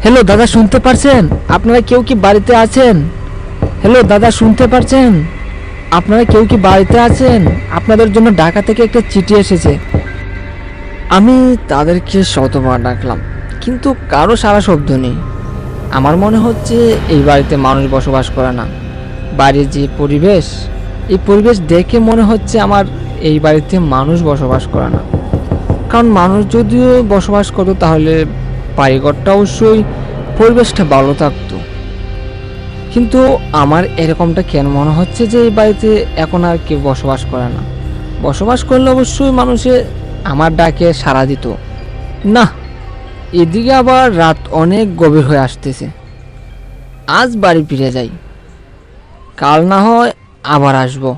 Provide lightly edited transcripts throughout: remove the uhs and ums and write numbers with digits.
Hello দাদা, শুনতে পারছেন? আপনারা কেউ কি বাড়িতে আছেন? হ্যালো দাদা, শুনতে পারছেন? আপনারা কেউ কি বাড়িতে আছেন? আপনাদের জন্য ঢাকা থেকে একটা চিঠি এসেছে। আমি তাদেরকে শতবার ডাকলাম, কিন্তু কারো সারা শব্দ নেই। আমার মনে হচ্ছে এই বাড়িতে মানুষ বসবাস করে না। বাড়ির যে পরিবেশ, এই পরিবেশ দেখে মনে হচ্ছে আমার এই বাড়িতে মানুষ বসবাস করে না। কারণ মানুষ যদিও বসবাস করতো তাহলে বাড়িঘরটা অবশ্যই পরিবেশটা ভালো থাকতো। কিন্তু আমার এরকমটা কেন মনে হচ্ছে যে এই বাড়িতে এখন আর কেউ বসবাস করে না। বসবাস করলে অবশ্যই মানুষে আমার ডাকে সাড়া দিত। না, এদিকে আবার রাত অনেক গভীর হয়ে আসতেছে। আজ বাড়ি ফিরে যাই, কাল না হয় আবার আসবো।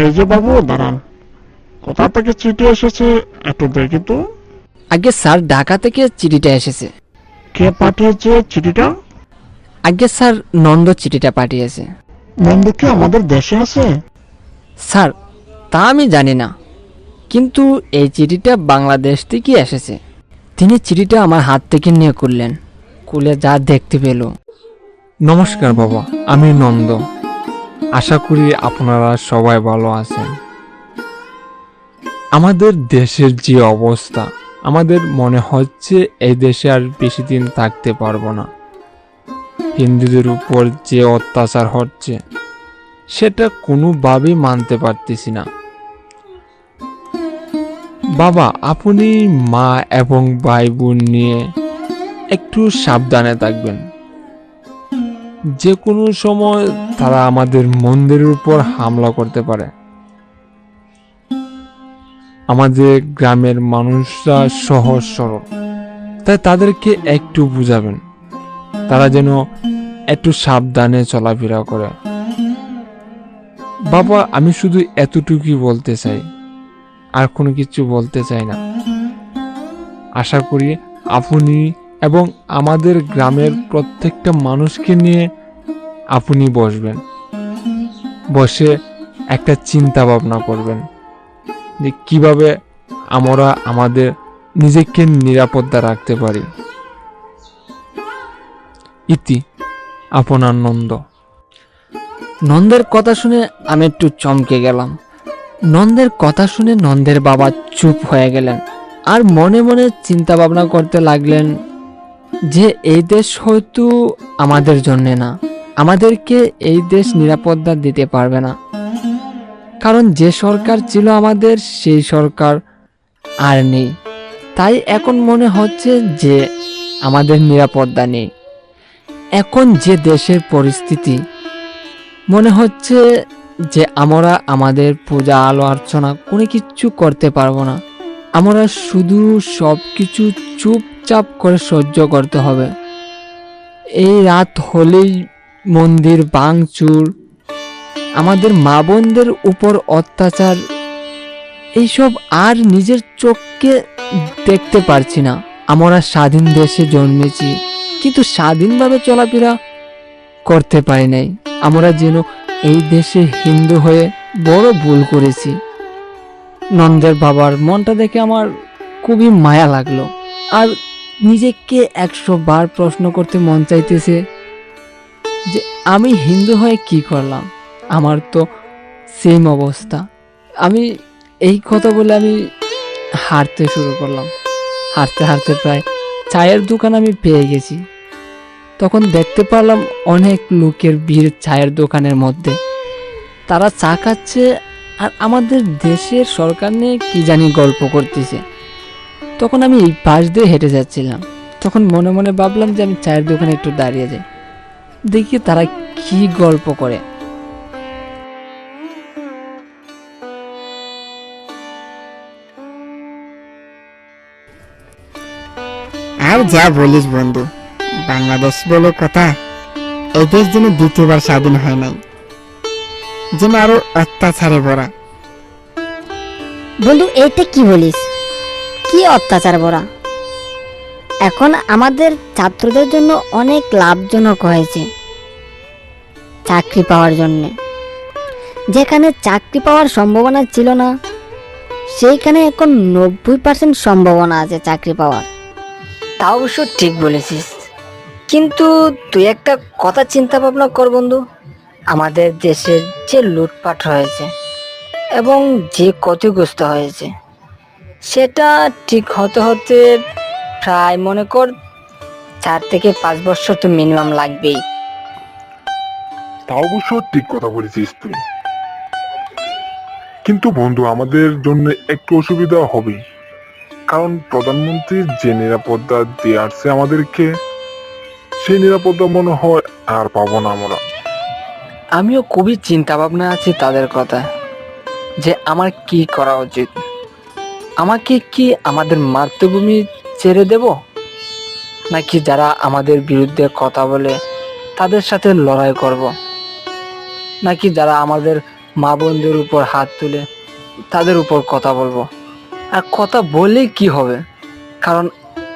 এই যে বাবু, দাঁড়ান। কোথা থেকে চিঠি এসেছে একটু দেখি তো। আগে স্যার, ঢাকা থেকে চিঠিটা এসেছে। কে পাঠিয়েছে চিঠিটা? আগে স্যার, নন্দ চিঠিটা পাঠিয়েছে। নন্দ কি আমাদের দেশে আছে? স্যার, তা আমি জানি না, কিন্তু এই চিঠিটা বাংলাদেশ থেকে এসেছে। তিনি চিঠিটা আমার হাত থেকে নিয়ে খুললেন, খুলে যা দেখতে পেল। নমস্কার বাবা, আমি নন্দ। আশা করি আপনারা সবাই ভালো আছেন। আমাদের দেশের যে অবস্থা, আমাদের মনে হচ্ছে এই দেশে আর বেশি দিন থাকতে পারবো না। হিন্দুদের উপর যে অত্যাচার হচ্ছে সেটা কোনোভাবেই মানতে পারতেছি না। বাবা, আপনি মা এবং ভাই বোন নিয়ে একটু সাবধানে থাকবেন। যে কোনো সময় তারা আমাদের মন্দিরের উপর হামলা করতে পারে। আমাদের গ্রামের মানুষরা সহজ সরল, তাই তাদেরকে একটু বুঝাবেন, তারা যেন একটু সাবধানে চলাফেরা করে। বাবা, আমি শুধু এতটুকুই বলতে চাই, আর কোনো কিছু বলতে চাই না। আশা করি আপনি এবং আমাদের গ্রামের প্রত্যেকটা মানুষকে নিয়ে আপনি বসবেন, বসে একটা চিন্তা ভাবনা করবেন যে কিভাবে আমরা আমাদের নিজেকে নিরাপত্তা রাখতে পারি। ইতি, আপনার নন্দ। নন্দের কথা শুনে আমি একটু চমকে গেলাম। নন্দের কথা শুনে নন্দের বাবা চুপ হয়ে গেলেন, আর মনে মনে চিন্তা ভাবনা করতে লাগলেন যে এই দেশ হয়তো আমাদের জন্যে না, আমাদেরকে এই দেশ নিরাপত্তা দিতে পারবে না। কারণ যে সরকার ছিল আমাদের, সেই সরকার আর নেই। তাই এখন মনে হচ্ছে যে আমাদের নিরাপত্তা নেই। এখন যে দেশের পরিস্থিতি, মনে হচ্ছে যে আমরা আমাদের পূজা আলো অর্চনা কোনো কিছু করতে পারবো না। আমরা শুধু সব কিছু চুপচাপ করে সহ্য করতে হবে। এই রাত হলেই মন্দির ভাঙচুর, আমাদের মা বোনদের উপর অত্যাচার, এইসব আর নিজের চোখকে দেখতে পারছি না। আমরা স্বাধীন দেশে জন্মেছি, কিন্তু স্বাধীনভাবে চলাফেরা করতে পারি নাই। আমরা যেন এই দেশে হিন্দু হয়ে বড় ভুল করেছি। নন্দের বাবার মনটা দেখে আমার খুবই মায়া লাগলো, আর নিজেকে 100 বার প্রশ্ন করতে মন চাইতেছে যে আমি হিন্দু হয়ে কি করলাম, আমার তো সেম অবস্থা। আমি এই কথা বলে আমি হাঁটতে শুরু করলাম। হাঁটতে হাঁটতে প্রায় চায়ের দোকান আমি পেয়ে গেছি। তখন দেখতে পারলাম অনেক লোকের ভিড় চায়ের দোকানের মধ্যে। তারা চা খাচ্ছে আর আমাদের দেশের সরকার নিয়ে কি জানি গল্প করতেছে। তখন আমি এই পাশ দিয়ে হেঁটে যাচ্ছিলাম। তখন মনে মনে ভাবলাম যে আমি চায়ের দোকানে একটু দাঁড়িয়ে যাই, দেখি তারা কি গল্প করে। আর যা বলিস বন্ধু, বাংলাদেশ বলে কথা, এই দেশ যেন দ্বিতীয়বার স্বাধীন হয় নাই, যেন আরো অত্যাচারে ভরা। বন্ধু, এইটা কি বলিস? কি অত্যাচার ভরা? এখন আমাদের ছাত্রদের জন্য অনেক লাভজনক হয়েছে চাকরি পাওয়ার জন্য। যেখানে চাকরি পাওয়ার সম্ভাবনা ছিল না, সেইখানে এখন 90% সম্ভাবনা আছে চাকরি পাওয়ার। তা অবশ্য ঠিক বলেছিস, কিন্তু তুই একটা কথা চিন্তা ভাবনা কর বন্ধু। আমাদের দেশের যে লুটপাট হয়েছে এবং যে ক্ষতিগ্রস্ত হয়েছে, সেটা ঠিক হতে হতে প্রায় মনে কর 4 থেকে 5 বছর তো মিনিমাম লাগবেই। তা অবশ্য ঠিক কথা বলেছিস তুই, কিন্তু বন্ধু আমাদের জন্য একটু অসুবিধা হবে, কারণ প্রধানমন্ত্রী যে নিরাপত্তা দিয়ে আসছে আমাদেরকে, সেই নিরাপত্তা মনে হয় আর পাবো না আমরা। আমিও খুবই চিন্তা ভাবনা আছি তাদের কথা, যে আমার কি করা উচিত। আমাকে কি আমাদের মাতৃভূমি ছেড়ে দেব, নাকি যারা আমাদের বিরুদ্ধে কথা বলে তাদের সাথে লড়াই করব, নাকি যারা আমাদের মা বোনদের উপর হাত তুলে তাদের উপর কথা বলবো। আর কথা বললে কি হবে, কারণ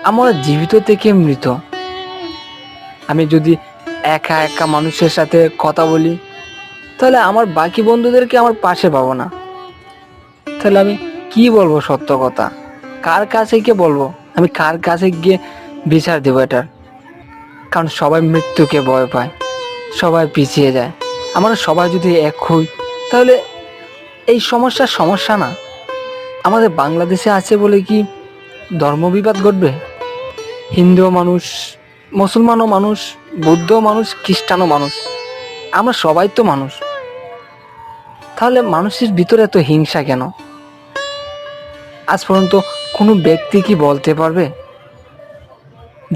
আমরা জীবিত থেকে মৃত। আমি যদি একা একা মানুষের সাথে কথা বলি, তাহলে আমার বাকি বন্ধুদেরকে আমার পাশে পাবো না। তাহলে আমি কি বলবো সত্য কথা, কার কাছে গিয়ে বলবো, আমি কার কাছে গিয়ে বিচার দেবো এটার? কারণ সবাই মৃত্যুকে ভয় পায়, সবাই পিছিয়ে যায়। আমরা সবাই যদি এক হই, তাহলে এই সমস্যা না। আমাদের বাংলাদেশে আছে বলে কি ধর্মবিবাদ ঘটবে? হিন্দু মানুষ, মুসলমানও মানুষ, বৌদ্ধ মানুষ, খ্রিস্টানও মানুষ, আমরা সবাই তো মানুষ। তাহলে মানুষের ভিতরে এত হিংসা কেন? আজ পর্যন্ত কোনো ব্যক্তি কি বলতে পারবে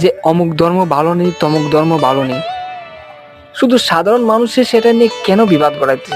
যে অমুক ধর্ম ভালো নেই, তমুক ধর্ম ভালো নেই? শুধু সাধারণ মানুষের সেটা নিয়ে কেন বিবাদ করাচ্ছে?